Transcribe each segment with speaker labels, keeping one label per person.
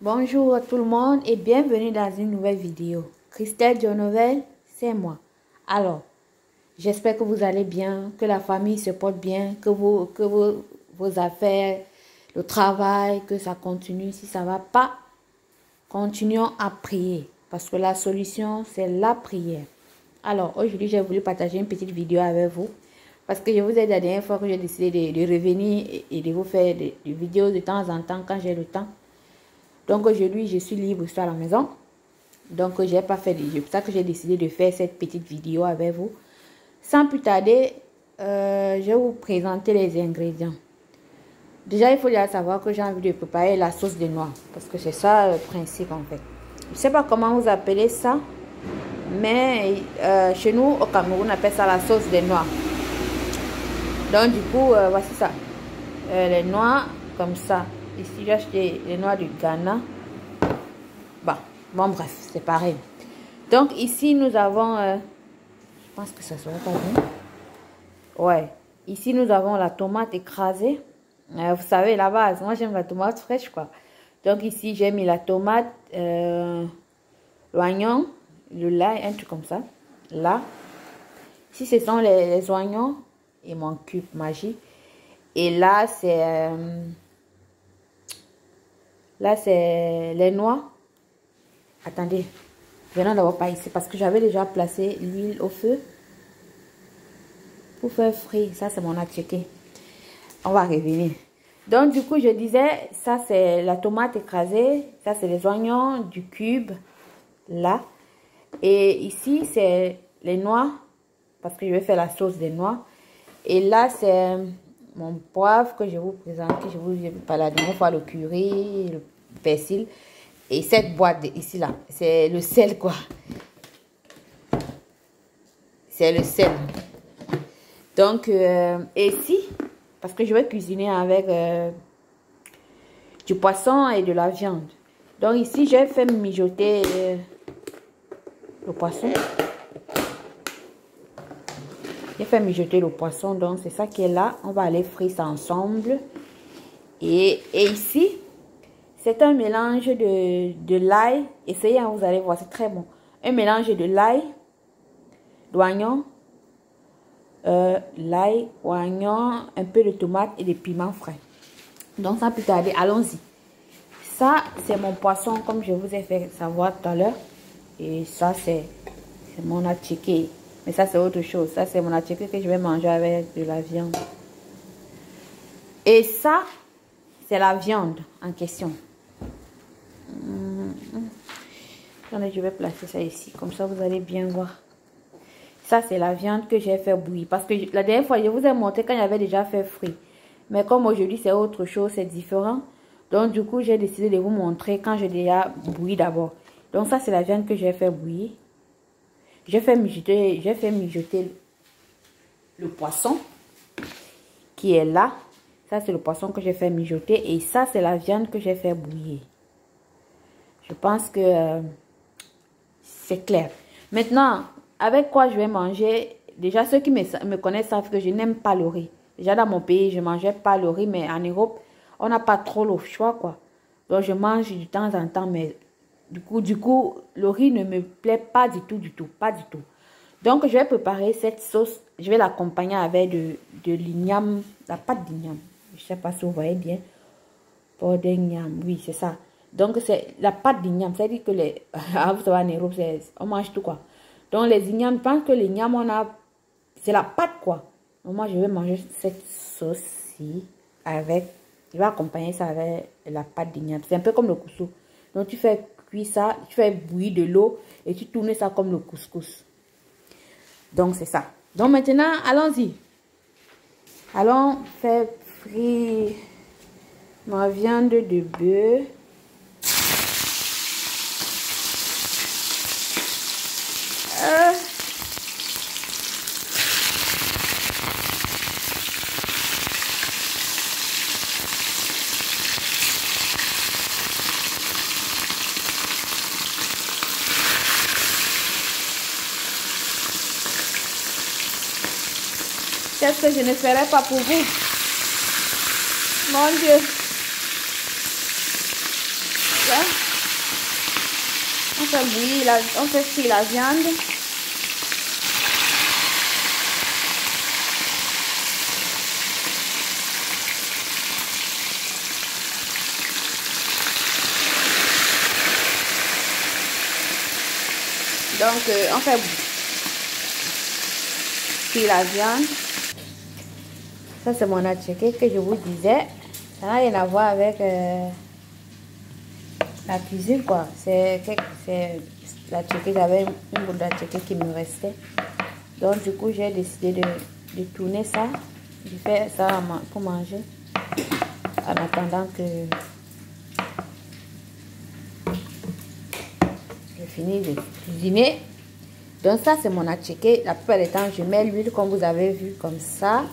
Speaker 1: Bonjour à tout le monde et bienvenue dans une nouvelle vidéo. Christelle Jonovel, c'est moi. Alors, j'espère que vous allez bien, que la famille se porte bien, que vos affaires, le travail, que ça continue. Si ça ne va pas, continuons à prier parce que la solution, c'est la prière. Alors, aujourd'hui, j'ai voulu partager une petite vidéo avec vous parce que je vous ai dit la dernière fois que j'ai décidé de revenir et de vous faire des vidéos de temps en temps quand j'ai le temps. Donc aujourd'hui, je suis libre, je suis à la maison. Donc, je n'ai pas fait de jeu. C'est pour ça que j'ai décidé de faire cette petite vidéo avec vous. Sans plus tarder, je vais vous présenter les ingrédients. Déjà, il faut déjà savoir que j'ai envie de préparer la sauce de noix. Parce que c'est ça le principe en fait. Je ne sais pas comment vous appelez ça. Mais chez nous, au Cameroun, on appelle ça la sauce de noix. Donc du coup, voici ça. Les noix comme ça. Ici, j'ai acheté les noix du Ghana. Bon, bref, c'est pareil. Donc, ici, nous avons... je pense que ça sera pas bien. Ouais. Ici, nous avons la tomate écrasée. Vous savez, la base. Moi, j'aime la tomate fraîche, quoi. Donc, ici, j'ai mis la tomate, l'oignon, le lait, un truc comme ça. Là. Ici, ce sont les oignons et mon cube magique. Et là, c'est... là, c'est les noix. Attendez, venons d'abord pas ici parce que j'avais déjà placé l'huile au feu pour faire frire. Ça, c'est mon attiqué. On va revenir. Donc, du coup, je disais, ça, c'est la tomate écrasée. Ça, c'est les oignons du cube. Là. Et ici, c'est les noix parce que je vais faire la sauce des noix. Et là, c'est mon poivre que je vous présente. Je vous ai parlé la dernière fois, le curry, le persil. Et cette boîte ici, là, c'est le sel, quoi. C'est le sel. Donc, et ici, parce que je vais cuisiner avec du poisson et de la viande. Donc, ici, j'ai fait mijoter le poisson. J'ai fait mijoter le poisson, donc c'est ça qui est là. On va aller frire ça ensemble. Et ici... c'est un mélange de l'ail. Essayez, hein, vous allez voir, c'est très bon. Un mélange de l'ail, d'oignon, l'ail, oignon, un peu de tomate et de piment frais. Donc, sans plus tarder, allons-y. Ça, c'est mon poisson, comme je vous ai fait savoir tout à l'heure. Et ça, c'est mon attiqué. Mais ça, c'est autre chose. Ça, c'est mon attiqué que je vais manger avec de la viande. Et ça, c'est la viande en question. Je vais placer ça ici, comme ça vous allez bien voir. Ça, c'est la viande que j'ai fait bouillir. Parce que la dernière fois, je vous ai montré quand j'avais déjà fait frit. Mais comme aujourd'hui, c'est autre chose, c'est différent. Donc, du coup, j'ai décidé de vous montrer quand j'ai déjà bouilli d'abord. Donc, ça, c'est la viande que j'ai fait bouillir. J'ai fait mijoter le poisson qui est là. Ça, c'est le poisson que j'ai fait mijoter. Et ça, c'est la viande que j'ai fait bouillir. Je pense que c'est clair. Maintenant, avec quoi je vais manger? Déjà, ceux qui me connaissent savent que je n'aime pas le riz. Déjà, dans mon pays, je ne mangeais pas le riz, mais en Europe, on n'a pas trop le choix, quoi. Donc, je mange de temps en temps, mais du coup, le riz ne me plaît pas du tout, pas du tout. Donc, je vais préparer cette sauce. Je vais l'accompagner avec de l'igname, la pâte d'igname. Je ne sais pas si vous voyez bien. Pour d'igname, oui, c'est ça. Donc, c'est la pâte d'igname. C'est-à-dire que les... vous savez, en Europe, on mange tout, quoi. Donc, les ignames, je pense que les ignames, c'est la pâte, quoi. Donc, moi, je vais manger cette sauce-ci avec... Je vais accompagner ça avec la pâte d'igname. C'est un peu comme le couscous. Donc, tu fais cuire ça, tu fais bouillir de l'eau et tu tournes ça comme le couscous. Donc, c'est ça. Donc, maintenant, allons-y. Allons faire frire ma viande de bœuf. Qu'est-ce que je ne ferai pas pour vous? Mon Dieu. ça. On fait bouillir, on fait frire la viande. Donc, on fait frire la viande. Ça, c'est mon attiqué que je vous disais. Ça n'a rien à voir avec la cuisine, quoi. C'est l'attiqué, j'avais une boule d'attiqué qui me restait. Donc, du coup, j'ai décidé de tourner ça. Je fais ça pour manger. En attendant que je finis de cuisiner. Donc, ça, c'est mon attiqué. La plupart du temps, je mets l'huile, comme vous avez vu, comme ça.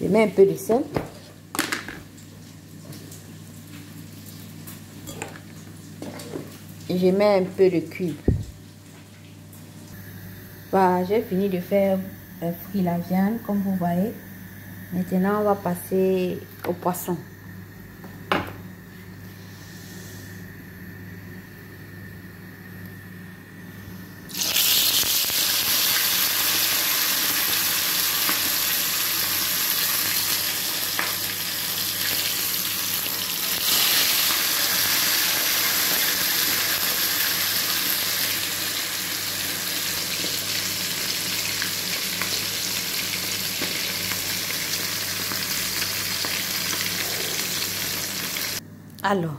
Speaker 1: Je mets un peu de sel. Et je mets un peu de cube. Voilà, j'ai fini de faire frire la viande, comme vous voyez. Maintenant, on va passer au poisson. Alors,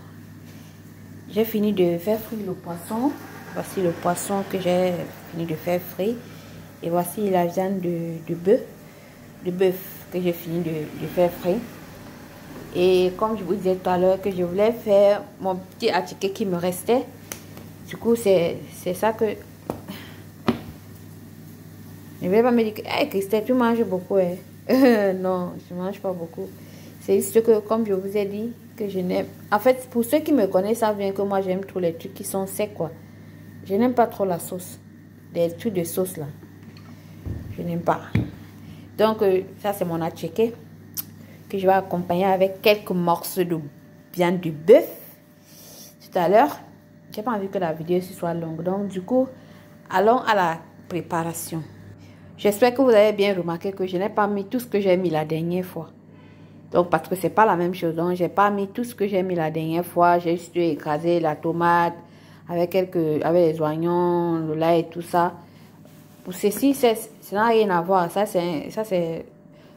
Speaker 1: j'ai fini de faire frire le poisson. Voici le poisson que j'ai fini de faire frire. Et voici la viande de bœuf que j'ai fini de faire frire. Et comme je vous disais tout à l'heure que je voulais faire mon petit attiqué qui me restait. Du coup, c'est ça que... Je ne vais pas me dire que hey, Christelle, tu manges beaucoup. Hein? Non, je ne mange pas beaucoup. C'est juste que, comme je vous ai dit, que je n'aime... En fait, pour ceux qui me connaissent, savent bien que moi, j'aime trop les trucs qui sont secs, quoi. Je n'aime pas trop la sauce. Les trucs de sauce, là. Je n'aime pas. Donc, ça, c'est mon attiqué que je vais accompagner avec quelques morceaux de viande de bœuf. Tout à l'heure, j'ai pas envie que la vidéo soit longue. Donc, du coup, allons à la préparation. J'espère que vous avez bien remarqué que je n'ai pas mis tout ce que j'ai mis la dernière fois. Donc, parce que c'est pas la même chose. Donc, j'ai pas mis tout ce que j'ai mis la dernière fois. J'ai juste écrasé la tomate avec les oignons, le lait et tout ça. Pour ceci, ça n'a rien à voir. Ça, c'est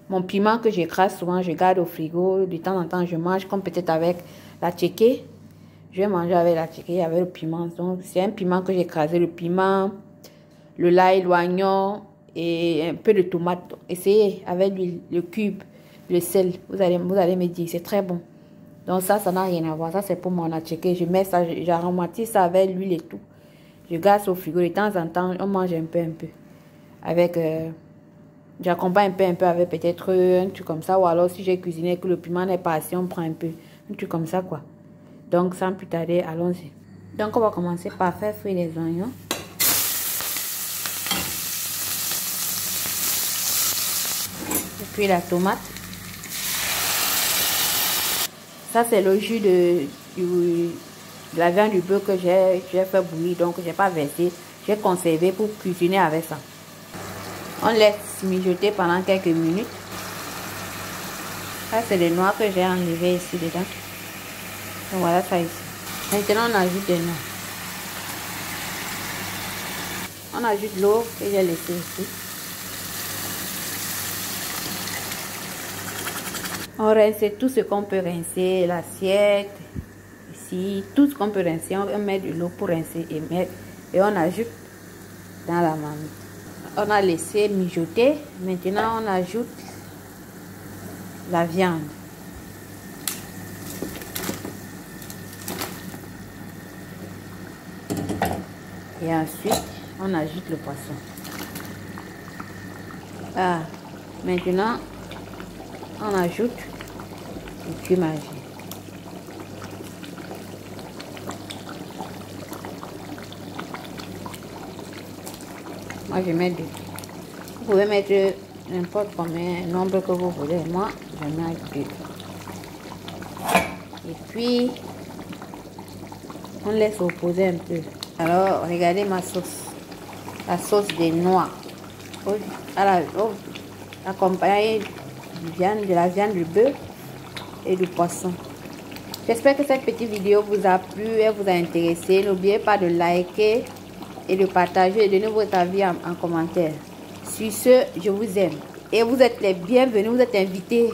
Speaker 1: mon piment que j'écrase souvent. Je garde au frigo. De temps en temps, je mange comme peut-être avec la tchéké. Je vais manger avec la tchéké, avec le piment. Donc, c'est un piment que j'ai écrasé. Le piment, le lait, l'oignon et un peu de tomate. Essayez avec le cube, le sel. Vous allez me dire, c'est très bon. Donc ça n'a rien à voir. Ça, c'est pour mon attiqué. Je mets ça, j'aromatise ça avec l'huile et tout. Je garde au frigo. De temps en temps, on mange un peu. Avec, j'accompagne un peu avec peut-être un truc comme ça. Ou alors, si j'ai cuisiné que le piment n'est pas assez, on prend un peu. Un truc comme ça, quoi. Donc, sans plus tarder, allons-y. Donc, on va commencer par faire frire les oignons. Et puis la tomate. Ça, c'est le jus de la viande du bœuf que j'ai fait bouillir. Donc, je n'ai pas versé. J'ai conservé pour cuisiner avec ça. On laisse mijoter pendant quelques minutes. Ça, c'est les noix que j'ai enlevées ici dedans. Donc, voilà ça ici. Maintenant, on ajoute des noix. On ajoute l'eau que j'ai laissée ici. On rince tout ce qu'on peut rincer, l'assiette, ici, tout ce qu'on peut rincer. On met de l'eau pour rincer et on ajoute dans la marmite. On a laissé mijoter. Maintenant, on ajoute la viande. Et ensuite, on ajoute le poisson. Ah, maintenant, on ajoute le cumin magique. Moi, je mets deux. Vous pouvez mettre n'importe combien, nombre que vous voulez. Moi, je mets deux. Et puis, On laisse reposer un peu. Alors, regardez ma sauce. La sauce des noix. Accompagnée de la viande, du bœuf et du poisson. J'espère que cette petite vidéo vous a plu et vous a intéressé. N'oubliez pas de liker et de partager et de donner votre avis en commentaire. Sur ce, je vous aime. Et vous êtes les bienvenus, vous êtes invités